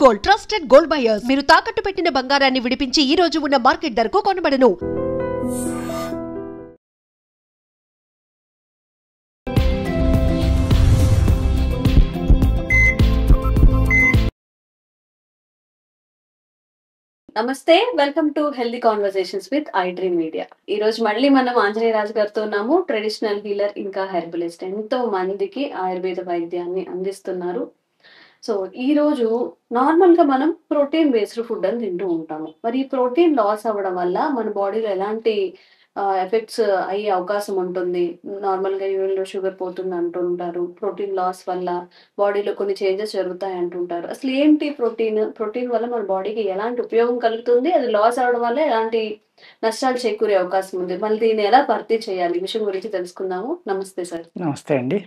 Gold, trusted gold buyers. మీరు తాకట్టు పెట్టిన బంగారాన్ని విడిపించి ఈ రోజు ఉన్న మార్కెట్ ధరకు కొనబడను. నమస్తే, welcome to healthy conversations with I dream media. ఈ రోజు మళ్ళీ మనం ఆంజనేయ రాజు గారితో ఉన్నాము. ట్రెడిషనల్ హీలర్ ఇంకా హెర్బలిస్ట్, ఎంతో మందికి ఆయుర్వేద వైద్యాన్ని అందిస్తున్నారు. సో ఈ రోజు నార్మల్ గా మనం ప్రోటీన్ బేస్డ్ ఫుడ్ అని తింటూ ఉంటాము. మరి ఈ ప్రోటీన్ లాస్ అవ్వడం వల్ల మన బాడీలో ఎలాంటి ఎఫెక్ట్స్ అయ్యే అవకాశం ఉంటుంది? నార్మల్ గా యూరిన్లో షుగర్ పోతుంది అంటుంటారు, ప్రోటీన్ లాస్ వల్ల బాడీలో కొన్ని చేంజెస్ జరుగుతాయి అంటుంటారు. అసలు ఏంటి ప్రోటీన్ వల్ల మన బాడీకి ఎలాంటి ఉపయోగం కలుగుతుంది? అది లాస్ అవడం వల్ల ఎలాంటి నష్టాలు చేకూరే అవకాశం ఉంది? మళ్ళీ దీన్ని ఎలా భర్తీ చేయాలి? ఈ విషయం గురించి తెలుసుకుందాము. నమస్తే సార్. నమస్తే అండి.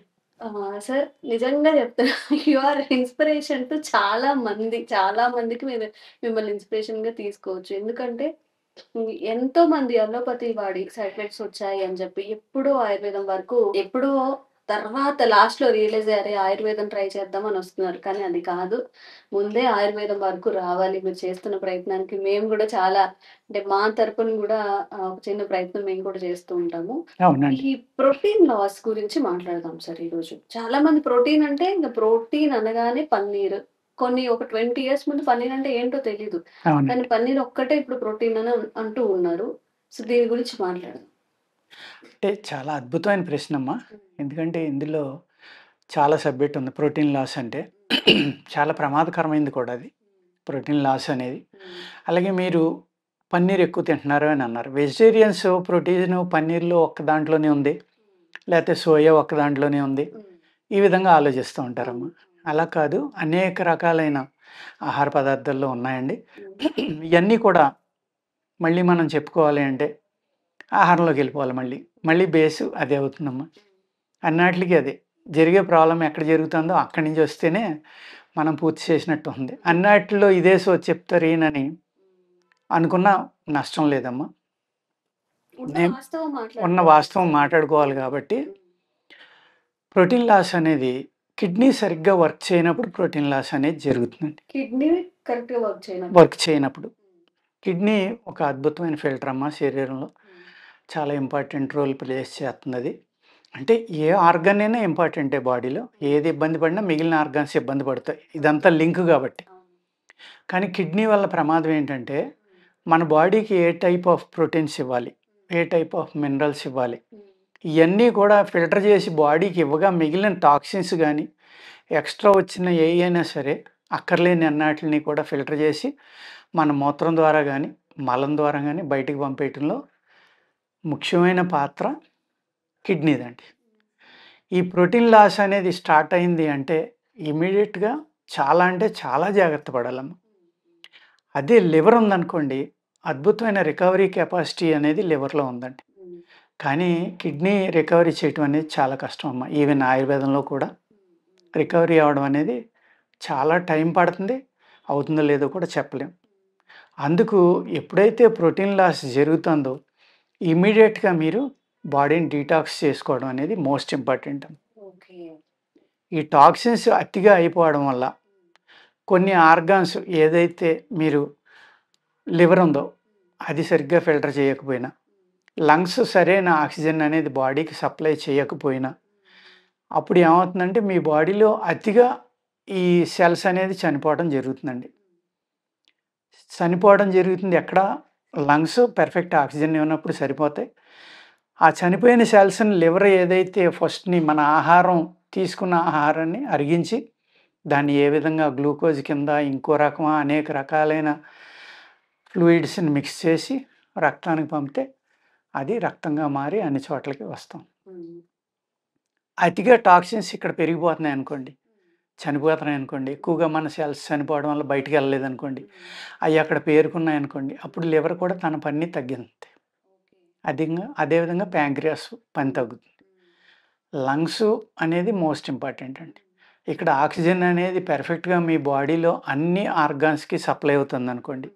సార్, నిజంగా చెప్తున్నా, యు ఆర్ ఇన్స్పిరేషన్ టు చాలా మందికి మీరు మిమ్మల్ని ఇన్స్పిరేషన్ గా తీసుకోవచ్చు. ఎందుకంటే ఎంతో మంది అలోపతి వాడి సైడ్ ఎఫెక్ట్స్ వచ్చాయి అని చెప్పి ఎప్పుడో ఆయుర్వేదం వరకు, ఎప్పుడో తర్వాత లాస్ట్ లో రియలైజ్ అయ్యారే ఆయుర్వేదం ట్రై చేద్దాం అని వస్తున్నారు. కానీ అది కాదు, ముందే ఆయుర్వేదం వరకు రావాలి. మీరు చేస్తున్న ప్రయత్నానికి మేము కూడా చాలా, అంటే మా తరపున కూడా ఒక చిన్న ప్రయత్నం మేము కూడా చేస్తూ ఉంటాము. ఈ ప్రోటీన్ లాస్ గురించి మాట్లాడదాం సార్ ఈ రోజు. చాలా మంది ప్రోటీన్ అంటే ఇంకా ప్రోటీన్ అనగానే పన్నీర్, కొన్ని ఒక 20 years ముందు పన్నీర్ అంటే ఏంటో తెలీదు, కానీ పన్నీర్ ఒక్కటే ఇప్పుడు ప్రోటీన్ అని అంటూ ఉన్నారు. సో దీని గురించి మాట్లాడదాం. అంటే చాలా అద్భుతమైన ప్రశ్న అమ్మా. ఎందుకంటే ఇందులో చాలా సబ్జెక్ట్ ఉంది. ప్రోటీన్ లాస్ అంటే చాలా ప్రమాదకరమైనది కూడా అది, ప్రోటీన్ లాస్ అనేది. అలాగే మీరు పన్నీర్ ఎక్కువ తింటున్నారు అని అన్నారు. వెజిటేరియన్స్ ప్రోటీన్ పన్నీర్లో ఒక్క దాంట్లోనే ఉంది, లేకపోతే సోయా ఒక్క దాంట్లోనే ఉంది, ఈ విధంగా ఆలోచిస్తూ ఉంటారమ్మా. అలా కాదు, అనేక రకాలైన ఆహార పదార్థాల్లో ఉన్నాయండి. ఇవన్నీ కూడా మళ్ళీ మనం చెప్పుకోవాలి అంటే ఆహారంలోకి వెళ్ళిపోవాలి. మళ్ళీ బేసు అదే అవుతుందమ్మా. అన్నిటికీ అదే జరిగే ప్రాబ్లం ఎక్కడ జరుగుతుందో అక్కడి నుంచి వస్తేనే మనం పూర్తి చేసినట్టు ఉంది. అన్నిటిలో ఇదే సో చెప్తారు ఈయనని అనుకున్న నష్టం లేదమ్మా. ఉన్న వాస్తవం మాట్లాడుకోవాలి కాబట్టి, ప్రోటీన్ లాస్ అనేది కిడ్నీ సరిగ్గా వర్క్ చేయనప్పుడు ప్రోటీన్ లాస్ అనేది జరుగుతుందండి. కిడ్నీ కరెక్ట్గా వర్క్ చేయనప్పుడు. కిడ్నీ ఒక అద్భుతమైన ఫిల్టర్ అమ్మ శరీరంలో, చాలా ఇంపార్టెంట్ రోల్ ప్లేస్ చేస్తుంది అది. అంటే ఏ ఆర్గన్ అయినా ఇంపార్టెంటే బాడీలో, ఏది ఇబ్బంది పడినా మిగిలిన ఆర్గాన్స్ ఇబ్బంది పడతాయి, ఇదంతా లింక్ కాబట్టి. కానీ కిడ్నీ వల్ల ప్రమాదం ఏంటంటే మన బాడీకి ఏ టైప్ ఆఫ్ ప్రోటీన్స్ ఇవ్వాలి, ఏ టైప్ ఆఫ్ మినరల్స్ ఇవ్వాలి, ఇవన్నీ కూడా ఫిల్టర్ చేసి బాడీకి ఇవ్వగా మిగిలిన టాక్సిన్స్ కానీ ఎక్స్ట్రా వచ్చిన ఏ అయినా సరే అక్కర్లేని అన్నిటిని కూడా ఫిల్టర్ చేసి మన మూత్రం ద్వారా కానీ మలం ద్వారా కానీ బయటికి పంపేయటంలో ముఖ్యమైన పాత్ర కిడ్నీదండి. ఈ ప్రోటీన్ లాస్ అనేది స్టార్ట్ అయింది అంటే ఇమీడియట్గా చాలా జాగ్రత్త పడాలమ్మ. అదే లివర్ ఉందనుకోండి, అద్భుతమైన రికవరీ కెపాసిటీ అనేది లివర్లో ఉందండి. కానీ కిడ్నీ రికవరీ చేయటం అనేది చాలా కష్టం అమ్మ. ఈవెన్ ఆయుర్వేదంలో కూడా రికవరీ అవ్వడం అనేది చాలా టైం పడుతుంది, అవుతుందో లేదో కూడా చెప్పలేం. అందుకు ఎప్పుడైతే ప్రోటీన్ లాస్ జరుగుతుందో ఇమీడియట్గా మీరు బాడీని డీటాక్స్ చేసుకోవడం అనేది మోస్ట్ ఇంపార్టెంట్. ఈ టాక్సిన్స్ అతిగా అయిపోవడం వల్ల కొన్ని ఆర్గాన్స్, ఏదైతే మీరు లివర్ ఉందో అది సరిగ్గా ఫిల్టర్ చేయకపోయినా, లంగ్స్ సరైన ఆక్సిజన్ అనేది బాడీకి సప్లై చేయకపోయినా, అప్పుడు ఏమవుతుందంటే మీ బాడీలో అతిగా ఈ సెల్స్ అనేది చనిపోవడం జరుగుతుందండి. ఎక్కడ? లంగ్స్ పర్ఫెక్ట్ ఆక్సిజన్ ఇవ్వనప్పుడు సరిపోతాయి. ఆ చనిపోయిన సెల్స్ని లివర్ ఏదైతే ఫస్ట్ని మన తీసుకున్న ఆహారాన్ని అరిగించి దాన్ని ఏ విధంగా గ్లూకోజ్ కింద ఇంకో రకమా అనేక రకాలైన ఫ్లూయిడ్స్ని మిక్స్ చేసి రక్తానికి పంపితే అది రక్తంగా మారి అన్ని చోట్లకి వస్తాం. అతిగా టాక్సిన్స్ ఇక్కడ పెరిగిపోతున్నాయి అనుకోండి, చనిపోతున్నాయి అనుకోండి, ఎక్కువగా మన సెల్స్ చనిపోవడం వల్ల బయటికి వెళ్ళలేదు అనుకోండి, అవి అక్కడ పేరుకున్నాయి అనుకోండి, అప్పుడు లివర్ కూడా తన పని తగ్గింది. అదేవిధంగా ప్యాంక్రియాస్ పని తగ్గుతుంది. లంగ్స్ అనేది మోస్ట్ ఇంపార్టెంట్ అండి. ఇక్కడ ఆక్సిజన్ అనేది పర్ఫెక్ట్గా మీ బాడీలో అన్ని ఆర్గాన్స్కి సప్లై అవుతుంది అనుకోండి,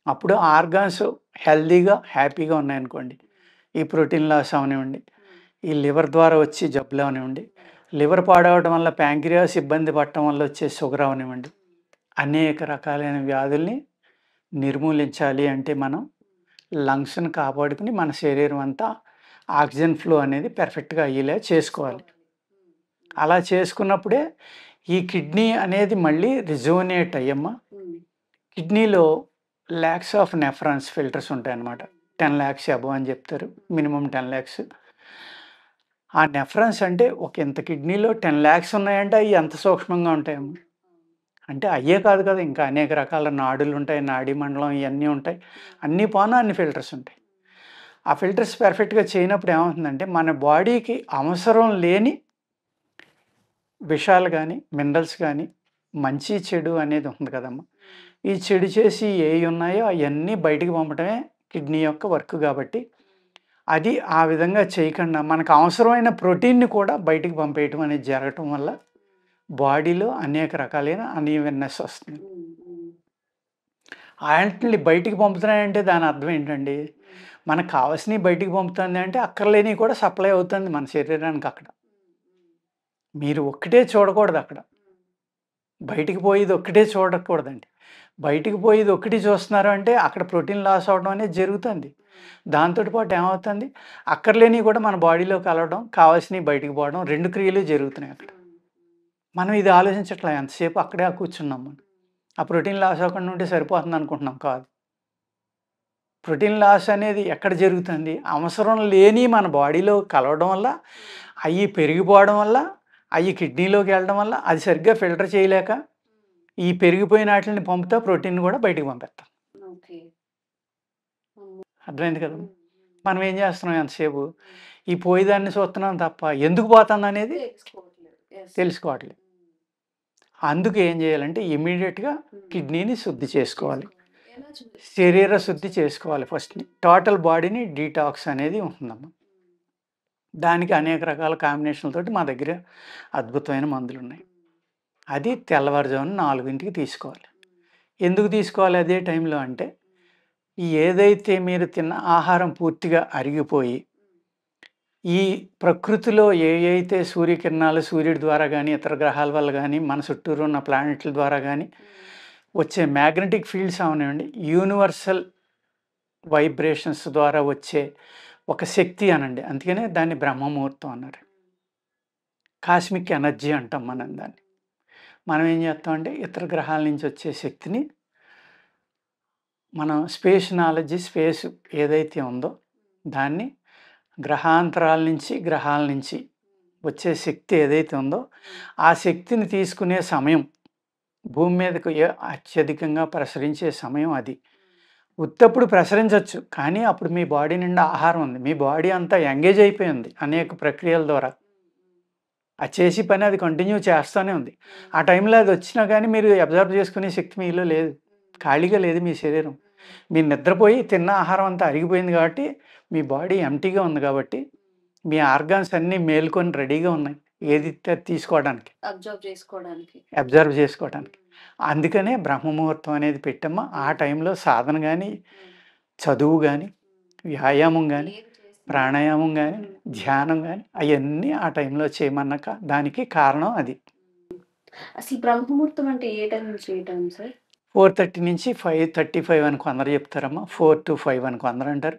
అప్పుడు ఆర్గాన్స్ హెల్దీగా హ్యాపీగా ఉన్నాయనుకోండి, ఈ ప్రోటీన్ లాస్ అవనివ్వండి, ఈ లివర్ ద్వారా వచ్చి జబ్బులు అవనివ్వండి, లివర్ పాడవడం వల్ల ప్యాంక్రియాస్ ఇబ్బంది పడటం వల్ల వచ్చే షుగర్ అవనివ్వండి, అనేక రకాలైన వ్యాధుల్ని నిర్మూలించాలి అంటే మనం లంగ్స్‌ని కాపాడుకుని మన శరీరం అంతా ఆక్సిజన్ ఫ్లో అనేది పర్ఫెక్ట్‌గా అయ్యేలా చేసుకోవాలి. అలా చేసుకున్నప్పుడే ఈ కిడ్నీ అనేది మళ్ళీ రిజోనేట్ అయ్యమ్మా. కిడ్నీలో లాక్స్ ఆఫ్ నెఫ్రాన్స్ ఫిల్టర్స్ ఉంటాయన్నమాట. 10 లాక్స్ అబోవ్ అని చెప్తారు. మినిమమ్ 10 లాక్స్. ఆ నెఫ్రాన్స్ అంటే ఒక ఇంత కిడ్నీలో 10 లాక్స్ ఉన్నాయంటే అవి ఎంత సూక్ష్మంగా ఉంటాయమ్మా. అంటే అయ్యే కాదు కదా, ఇంకా అనేక రకాల నాడులు ఉంటాయి, నాడీ మండలం ఇవన్నీ ఉంటాయి. అన్నీ పోను అన్ని ఫిల్టర్స్ ఉంటాయి. ఆ ఫిల్టర్స్ పర్ఫెక్ట్‌గా చేయనప్పుడు ఏమవుతుందంటే మన బాడీకి అవసరం లేని విషాలు గానీ, మినరల్స్ గానీ, మంచి చెడు అనేది ఉంది కదమ్మా. ఈ చెడు చేసి ఏవి ఉన్నాయో అవన్నీ బయటికి పంపడమే కిడ్నీ యొక్క వర్క్ కాబట్టి అది ఆ విధంగా చేయకుండా మనకు అవసరమైన ప్రోటీన్‌ని కూడా బయటికి పంపేయటం అనేది జరగటం వల్ల బాడీలో అనేక రకాలైన అన్‌ఈవెన్‌నెస్ వస్తుంది. ఆటిల్ని బయటికి పంపుతున్నాయంటే దాని అర్థం ఏంటండి? మనకు కావాల్సినవి బయటికి పంపుతుంది అంటే అక్కర్లేనివి కూడా సప్లై అవుతుంది మన శరీరానికి అక్కడ. మీరు ఒక్కటే చూడకూడదు అక్కడ. బయటికి పోయేది ఒక్కటే చూడకూడదండి. బయటికి పోయేది ఒక్కటి చూస్తున్నారు అంటే అక్కడ ప్రోటీన్ లాస్ అవ్వడం అనేది జరుగుతుంది. దాంతోటి పాటు ఏమవుతుంది? అక్కర్లేనివి కూడా మన బాడీలో కలవడం, కావాల్సినవి బయటికి పోవడం 2 క్రియలు జరుగుతున్నాయి అక్కడ. మనం ఇది ఆలోచించట్లే, ఎంతసేపు అక్కడే కూర్చున్నాం మనం. ఆ ప్రోటీన్ లాస్ అవ్వకుండా ఉంటే సరిపోతుంది అనుకుంటున్నాం, కాదు. ప్రోటీన్ లాస్ అనేది ఎక్కడ జరుగుతుంది? అవసరం లేని మన బాడీలో కలవడం వల్ల, అవి పెరిగిపోవడం వల్ల, అవి కిడ్నీలోకి వెళ్ళడం వల్ల, అది సరిగ్గా ఫిల్టర్ చేయలేక ఈ పెరిగిపోయిన వాటిని పంపుతా ప్రోటీన్ కూడా బయటికి పంపేస్తాం. అర్థమైంది కదా. మనం ఏం చేస్తున్నాం ఎంతసేపు? ఈ పోయేదాన్ని చూస్తున్నాం తప్ప ఎందుకు పోతుంది అనేది తెలుసుకోవట్లేదు. అందుకు ఏం చేయాలంటే ఇమీడియట్‌గా కిడ్నీని శుద్ధి చేసుకోవాలి. శరీర శుద్ధి చేసుకోవాలి ఫస్ట్. టోటల్ బాడీని డీటాక్స్ అనేది ఉంటుందమ్మా. దానికి అనేక రకాల కాంబినేషన్లతోటి మా దగ్గర అద్భుతమైన మందులున్నాయి. అది తెల్లవారుజామున 4కి తీసుకోవాలి. ఎందుకు తీసుకోవాలి అదే టైంలో అంటే, ఏదైతే మీరు తిన్న ఆహారం పూర్తిగా అరిగిపోయి, ఈ ప్రకృతిలో ఏవైతే సూర్యకిరణాలు సూర్యుడి ద్వారా కానీ, ఇతర గ్రహాల వల్ల కానీ, మన చుట్టూరు ఉన్న ప్లానెట్ల ద్వారా కానీ వచ్చే మ్యాగ్నెటిక్ ఫీల్డ్స్ అవనివ్వండి, యూనివర్సల్ వైబ్రేషన్స్ ద్వారా వచ్చే ఒక శక్తి అనండి. అందుకనే దాన్ని బ్రహ్మముహూర్తం అన్నారు. కాస్మిక్ ఎనర్జీ అంటాం మనం దాన్ని. మనం ఏం చేస్తామంటే ఇతర గ్రహాల నుంచి వచ్చే శక్తిని మనం స్పేస్ ఏదైతే ఉందో దాన్ని గ్రహాంతరాల నుంచి వచ్చే శక్తి ఏదైతే ఉందో ఆ శక్తిని తీసుకునే సమయం, భూమి మీదకు అత్యధికంగా ప్రసరించే సమయం అది. ఉత్తప్పుడు ప్రసరించవచ్చు, కానీ అప్పుడు మీ బాడీ నిండా ఆహారం ఉంది, మీ బాడీ అంతా ఎంగేజ్ అయిపోయింది అనేక ప్రక్రియల ద్వారా. అది చేసి పని అది కంటిన్యూ చేస్తూనే ఉంది. ఆ టైంలో అది వచ్చినా కానీ మీరు అబ్జర్వ్ చేసుకునే శక్తి మీలో లేదు, ఖాళీగా లేదు మీ శరీరం. మీరు నిద్రపోయి తిన్న ఆహారం అంతా అరిగిపోయింది కాబట్టి మీ బాడీ ఎంటీగా ఉంది కాబట్టి మీ ఆర్గాన్స్ అన్నీ మేల్కొని రెడీగా ఉన్నాయి ఏది తీసుకోవడానికి, అబ్జర్వ్ చేసుకోవడానికి. అందుకనే బ్రహ్మముహూర్తం అనేది పెట్టమ్మా. ఆ టైంలో సాధన కానీ, చదువు కానీ, వ్యాయామం కానీ, ప్రాణాయామం కానీ, ధ్యానం కానీ అవన్నీ ఆ టైంలో చేయమన్నాక దానికి కారణం అది. అసలు బ్రహ్మముహూర్తం అంటే ఏ టైం నుంచి ఏ టైం సార్? 4:30 నుంచి 5:35 అని కొందరు చెప్తారమ్మా. 4 to 5 అని కొందరు అంటారు.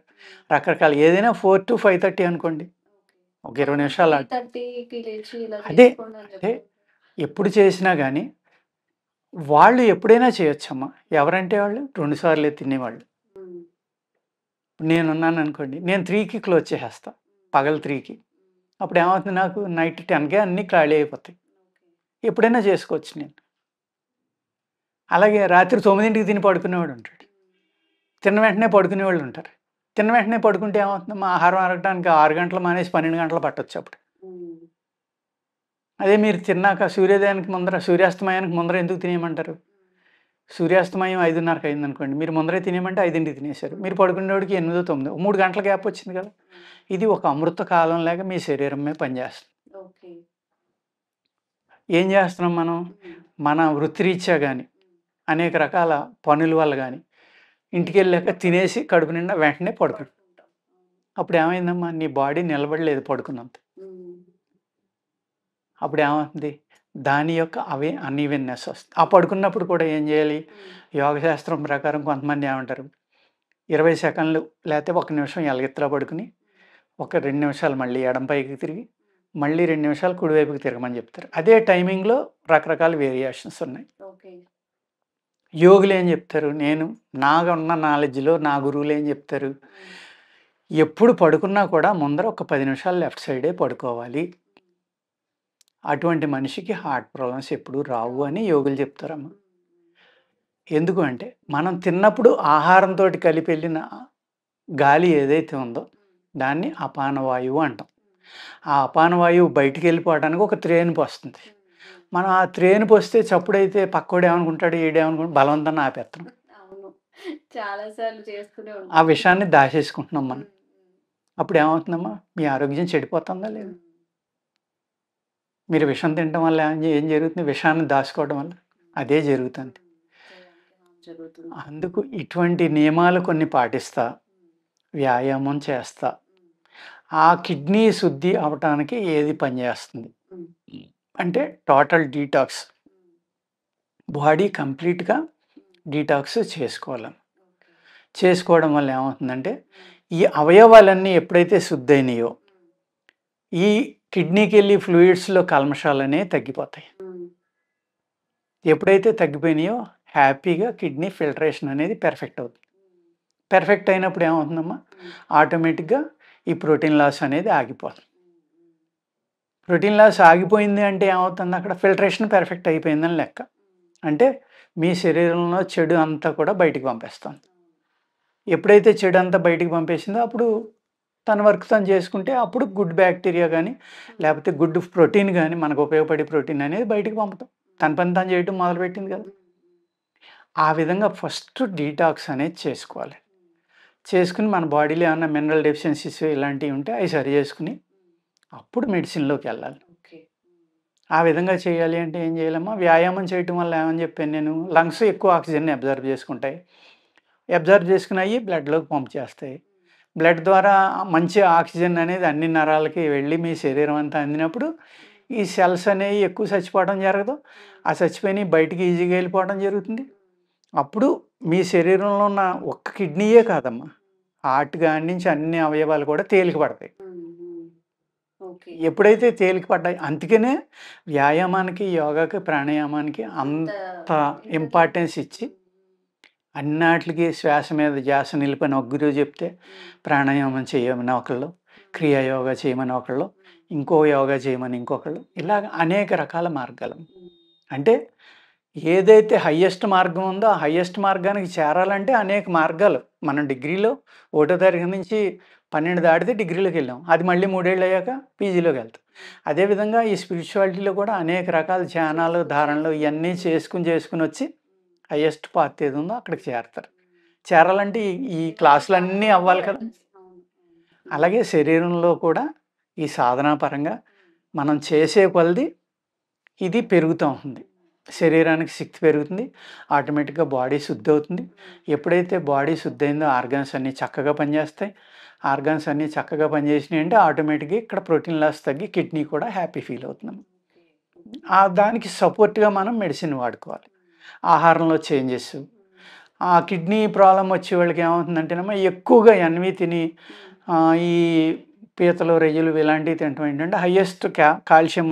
రకరకాల ఏదైనా 4 to 5:30 అనుకోండి, ఒక 20 నిమిషాలు. అదే అంటే ఎప్పుడు చేసినా కానీ వాళ్ళు ఎప్పుడైనా చేయొచ్చమ్మా. ఎవరంటే వాళ్ళు 2 సార్లే తినేవాళ్ళు. నేనున్నాను అనుకోండి, నేను 3కి క్లోజ్ చేసేస్తా, పగలు 3కి. అప్పుడు ఏమవుతుంది, నాకు నైట్ 10కే అన్నీ ఖాళీ అయిపోతాయి. ఎప్పుడైనా చేసుకోవచ్చు నేను. అలాగే రాత్రి 9కి తిని పడుకునేవాడు ఉంటాడు, తిన్న వెంటనే పడుకునేవాళ్ళు ఉంటారు. తిన్న వెంటనే పడుకుంటే ఏమవుతుందమ్మా, ఆహారం అరగడానికి 6 గంటలు మానేసి 12 గంటలు పట్టొచ్చు అప్పుడు. అదే మీరు తిన్నాక సూర్యాస్తమయానికి ముందర ఎందుకు తినేయమంటారు? సూర్యాస్తమయం 5:30కి అయిందనుకోండి, మీరు ముందరే తినేయమంటే 5కి తినేశారు. మీరు పడుకునేవాడికి 8, 9, 3 గంటల గ్యాప్ వచ్చింది కదా. ఇది ఒక అమృత కాలం లాగా మీ శరీరం మీద పనిచేస్తుంది. ఏం చేస్తున్నాం మనం? మన వృత్తిరీత్యా కానీ, అనేక రకాల పనుల వల్ల కానీ ఇంటికి వెళ్ళాక తినేసి కడుపు నిండా వెంటనే పడుకుంటాం. అప్పుడు ఏమైందమ్మా, నీ బాడీ నిలబడలేదు పడుకున్నంత. అప్పుడు ఏమవుతుంది, దాని యొక్క అన్ఈవెన్నెస్ వస్తుంది. ఆ పడుకున్నప్పుడు కూడా ఏం చేయాలి? యోగ శాస్త్రం ప్రకారం కొంతమంది ఏమంటారు, 20 సెకండ్లు లేకపోతే 1 నిమిషం ఎలగెత్తులో పడుకుని ఒక 2 నిమిషాలు మళ్ళీ ఎడం పైకి తిరిగి మళ్ళీ 2 నిమిషాలు కుడివైపుకి తిరగమని చెప్తారు. అదే టైమింగ్లో రకరకాల వేరియేషన్స్ ఉన్నాయి. ఓకే. యోగులు ఏం చెప్తారు, నేను నాకున్న నాలెడ్జ్లో నా గురువులు ఏం చెప్తారు, ఎప్పుడు పడుకున్నా కూడా ముందర ఒక 10 నిమిషాలు లెఫ్ట్ సైడే పడుకోవాలి. అటువంటి మనిషికి హార్ట్ ప్రాబ్లమ్స్ ఎప్పుడూ రావు అని యోగులు చెప్తారమ్మ. ఎందుకు అంటే మనం తిన్నప్పుడు ఆహారంతో కలిపి వెళ్ళిన గాలి ఏదైతే ఉందో దాన్ని అపానవాయువు అంటాం. ఆ అపానవాయువు బయటికి వెళ్ళిపోవడానికి ఒక త్రేణుపు వస్తుంది. మనం ఆ త్రేణుపు వస్తే చప్పుడైతే పక్కోడు ఏమనుకుంటాడు, ఈడేమనుకుంటాడు, బలవంతాన్ని ఆపేస్తాం. అవును. చాలా సార్లు చేస్తూనే ఆ ఉంటాం. విషయాన్ని దాచేసుకుంటున్నాం మనం. అప్పుడు ఏమవుతుందమ్మా, మీ ఆరోగ్యం చెడిపోతుందా లేదు? మీరు విషం తినడం వల్ల ఏం జరుగుతుంది? విషాన్ని దాచుకోవడం వల్ల అదే జరుగుతుంది. జరుగుతుంది. అందుకు ఇటువంటి నియమాలు కొన్ని పాటిస్తా, వ్యాయామం చేస్తా, ఆ కిడ్నీ శుద్ధి అవటానికి ఏది పనిచేస్తుంది అంటే టోటల్ డీటాక్స్, బాడీ కంప్లీట్గా డీటాక్స్ చేసుకోవాలి. చేసుకోవడం వల్ల ఏమవుతుందంటే ఈ అవయవాలన్నీ ఎప్పుడైతే శుద్ధైనయో ఈ కిడ్నీకి వెళ్ళి ఫ్లూయిడ్స్లో కల్మషాలు అనేవి తగ్గిపోతాయి. ఎప్పుడైతే తగ్గిపోయినాయో హ్యాపీగా కిడ్నీ ఫిల్టరేషన్ అనేది పెర్ఫెక్ట్ అవుతుంది. పెర్ఫెక్ట్ అయినప్పుడు ఏమవుతుందమ్మా, ఆటోమేటిక్గా ఈ ప్రోటీన్ లాస్ అనేది ఆగిపోతుంది. ప్రోటీన్ లాస్ ఆగిపోయింది అంటే ఏమవుతుంది, అక్కడ ఫిల్టరేషన్ పెర్ఫెక్ట్ అయిపోయిందని లెక్క. అంటే మీ శరీరంలో చెడు అంతా కూడా బయటికి పంపేస్తాం. ఎప్పుడైతే చెడు అంతా బయటికి పంపేసిందో అప్పుడు తన వర్క్ తను చేసుకుంటే అప్పుడు గుడ్ బ్యాక్టీరియా కానీ లేకపోతే గుడ్ ప్రోటీన్ కానీ మనకు ఉపయోగపడే ప్రోటీన్ అనేది బయటికి పంపుతాం. తన పని తను చేయటం మొదలుపెట్టింది కదా. ఆ విధంగా ఫస్ట్ డీటాక్స్ అనేది చేసుకోవాలి. చేసుకుని మన బాడీలో ఏమైనా మినరల్ డెఫిషియన్సీస్ ఇలాంటివి ఉంటే అవి సరి చేసుకుని అప్పుడు మెడిసిన్లోకి వెళ్ళాలి. ఆ విధంగా చేయాలి అంటే ఏం చేయాలమ్మా, వ్యాయామం చేయటం వల్ల ఏమని చెప్పాను నేను, లంగ్స్ ఎక్కువ ఆక్సిజన్ని అబ్జర్వ్ చేసుకుంటాయి. అబ్జర్వ్ చేసుకుని అవి బ్లడ్లోకి పంప్ చేస్తాయి. బ్లడ్ ద్వారా మంచి ఆక్సిజన్ అనేది అన్ని నరాలకి వెళ్ళి మీ శరీరం అంతా అందినప్పుడు ఈ సెల్స్ అనేవి ఎక్కువ చచ్చిపోవడం జరగదు. ఆ చచ్చిపోయి బయటికి ఈజీగా వెళ్ళిపోవడం జరుగుతుంది. అప్పుడు మీ శరీరంలో ఉన్న ఒక్క కిడ్నీయే కాదమ్మా, హార్ట్ కాడి నుంచి అన్ని అవయవాలు కూడా తేలిక పడతాయి. ఎప్పుడైతే తేలిక పడ్డాయి, అందుకనే వ్యాయామానికి, యోగాకి, ప్రాణాయామానికి అంత ఇంపార్టెన్స్ ఇచ్చి అన్నిటికి శ్వాస మీద ధ్యాస నిలిపని ఒక గురువు చెప్తే ప్రాణాయామం చేయమని ఒకళ్ళు, క్రియాయోగా చేయమని ఒకళ్ళు, ఇంకో యోగా చేయమని ఇంకొకళ్ళు, ఇలాగ అనేక రకాల మార్గాలు. అంటే ఏదైతే హయ్యెస్ట్ మార్గం ఉందో ఆ హయ్యెస్ట్ మార్గానికి చేరాలంటే అనేక మార్గాలు. మనం డిగ్రీలో 1వ తరగతి నుంచి 12 దాటితే డిగ్రీలోకి వెళ్ళాం. అది మళ్ళీ 3 ఏళ్ళు అయ్యాక పీజీలోకి వెళ్తాం. అదేవిధంగా ఈ స్పిరిచువాలిటీలో కూడా అనేక రకాల ధ్యానాలు, ధారణలు ఇవన్నీ చేసుకుని వచ్చి హయ్యెస్ట్ పాత్ ఏది ఉందో అక్కడికి చేరతారు. చేరాలంటే ఈ క్లాసులన్నీ అవ్వాలి కదా. అలాగే శరీరంలో కూడా ఈ సాధనా పరంగా మనం చేసే కొలది ఇది పెరుగుతూ ఉంటుంది. శరీరానికి శక్తి పెరుగుతుంది, ఆటోమేటిక్గా బాడీ శుద్ధి అవుతుంది. ఎప్పుడైతే బాడీ శుద్ధి అయిందో ఆర్గాన్స్ అన్నీ చక్కగా పనిచేస్తాయి. ఆర్గాన్స్ అన్నీ చక్కగా పనిచేసినాయి అంటే ఆటోమేటిక్గా ఇక్కడ ప్రోటీన్ లాస్ తగ్గి కిడ్నీ కూడా హ్యాపీ ఫీల్ అవుతున్నాం. దానికి సపోర్ట్గా మనం మెడిసిన్ వాడుకోవాలి. ఆహారంలో చేంజెస్, ఆ కిడ్నీ ప్రాబ్లం వచ్చే వాళ్ళకి ఏమవుతుందంటేనమ్మా, ఎక్కువగా ఎన్వి తిని ఈ పీతలు, రొయ్యలు ఇలాంటివి తినటం ఏంటంటే హయ్యెస్ట్ కాల్షియం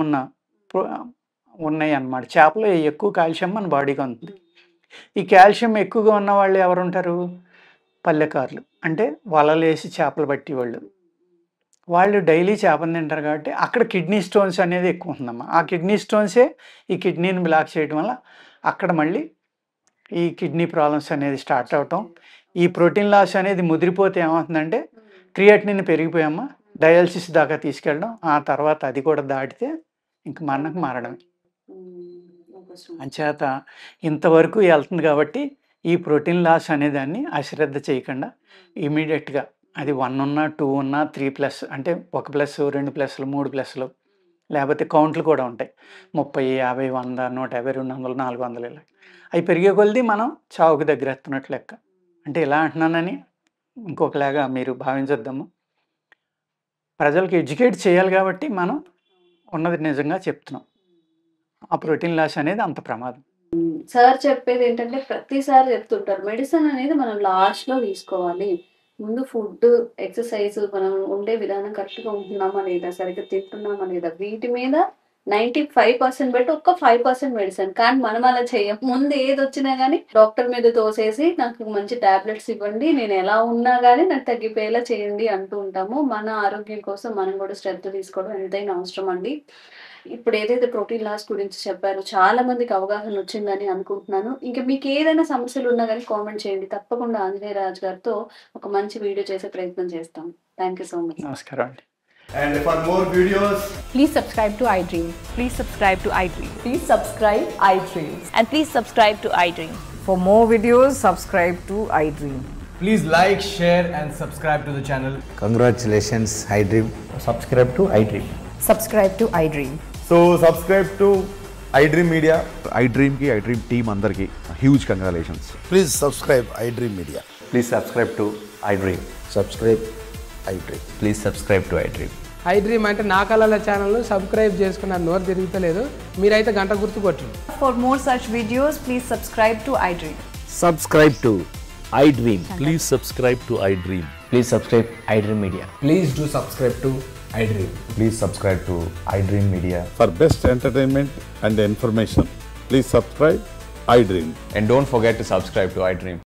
ఉన్నాయి అన్నమాట. చేపలో ఎక్కువ కాల్షియం మన బాడీకి ఉంటుంది. ఈ కాల్షియం ఎక్కువగా ఉన్న వాళ్ళు ఎవరు ఉంటారు, పల్లెకారులు, అంటే వలలేసి చేపలు పట్టేవాళ్ళు. వాళ్ళు డైలీ చేపలు తింటారు కాబట్టి అక్కడ కిడ్నీ స్టోన్స్ అనేది ఎక్కువ ఉంటుందమ్మా. ఆ కిడ్నీ స్టోన్సే ఈ కిడ్నీని బ్లాక్ చేయడం వల్ల అక్కడ మళ్ళీ ఈ కిడ్నీ ప్రాబ్లమ్స్ అనేది స్టార్ట్ అవటం. ఈ ప్రోటీన్ లాస్ అనేది ముదిరిపోతే ఏమవుతుందంటే క్రియాటినిన్ పెరిగిపోయామా, డయాలసిస్ దాకా తీసుకెళ్ళడం, ఆ తర్వాత అది కూడా దాటితే ఇంక మరణకు మారడమే. అంచేత ఇంతవరకు వెళ్తుంది కాబట్టి ఈ ప్రోటీన్ లాస్ అనేదాన్ని అశ్రద్ధ చేయకుండా ఇమీడియట్గా అది 1 ఉన్నా 2 ఉన్నా 3+ అంటే 1+, 2+, 3+, లేకపోతే కౌంట్లు కూడా ఉంటాయి. 30, 50, 100, 150, 200, 400 ఇలా అవి పెరిగే కొలది మనం చావుకు దగ్గరెత్తున్నట్లు లెక్క. అంటే ఇలా అంటున్నానని ఇంకొకలాగా మీరు భావించొద్దమ్మా. ప్రజలకు ఎడ్యుకేట్ చేయాలి కాబట్టి మనం ఉన్నది నిజంగా చెప్తున్నాం. ఆ ప్రోటీన్ లాస్ అనేది అంత ప్రమాదం. సార్ చెప్పేది ఏంటంటే ప్రతిసారి చెప్తుంటారు మెడిసిన్ అనేది మనం లాస్ట్‌లో తీసుకోవాలి. ముందు ఫుడ్, ఎక్సర్‌సైజ్ మనం ఉండే విధానం కరెక్ట్‌గా ఉంటున్నామా లేదా? సరిగ్గా తింటున్నామా లేదా? వీటి మీద 95% పెట్టి ఒక్క 5% మెడిసిన్. కానీ మనం అలా చెయ్యం. ముందు ఏదొచ్చినా గానీ డాక్టర్ మీద తోసేసి నాకు మంచి టాబ్లెట్స్ ఇవ్వండి. నేను ఎలా ఉన్నా గానీ నాకు తగ్గిపోయేలా చేయండి అంటూ ఉంటాము. మన ఆరోగ్యం కోసం మనం కూడా శ్రద్ధ తీసుకోవడం ఎంతైనా అవసరం అండి. ఇప్పుడు ఏదైతే ప్రోటీన్ లాస్ గురించి చెప్పారో చాలా మందికి అవగాహన వచ్చిందని అనుకుంటున్నాను. ఇంకా మీకు ఏదైనా సమస్యలు ఉన్నా గానీ కామెంట్ చేయండి. తప్పకుండా ఆంజనేయ రాజు గారితో ఒక మంచి వీడియో చేసే ప్రయత్నం చేస్తాం. Thank you so much. నమస్కారం అండి. And for more videos, Please subscribe to iDream. Please subscribe to iDream. Please subscribe iDream. And please subscribe to iDream. For more videos, subscribe to iDream. please like, share and subscribe to the channel. Congratulations, iDream. Subscribe to iDream. Subscribe to iDream. So subscribe to iDream Media. iDream ki iDream team అందరికి huge congratulations. Please subscribe iDream Media. Please subscribe to iDream. Subscribe iDream. Please subscribe to iDream. iDream అంటే నా కళల channel subscribe చేసుకున్న నోరు తిరుగుతలేదు మీరైతే గంట గుర్తు కొట్టండి. For more such videos, please subscribe to iDream. Subscribe to iDream. Please subscribe to iDream. Please subscribe iDream Media. Please do subscribe to iDream. Please subscribe to iDream Media. For best entertainment and information, please subscribe iDream. And don't forget to subscribe to iDream.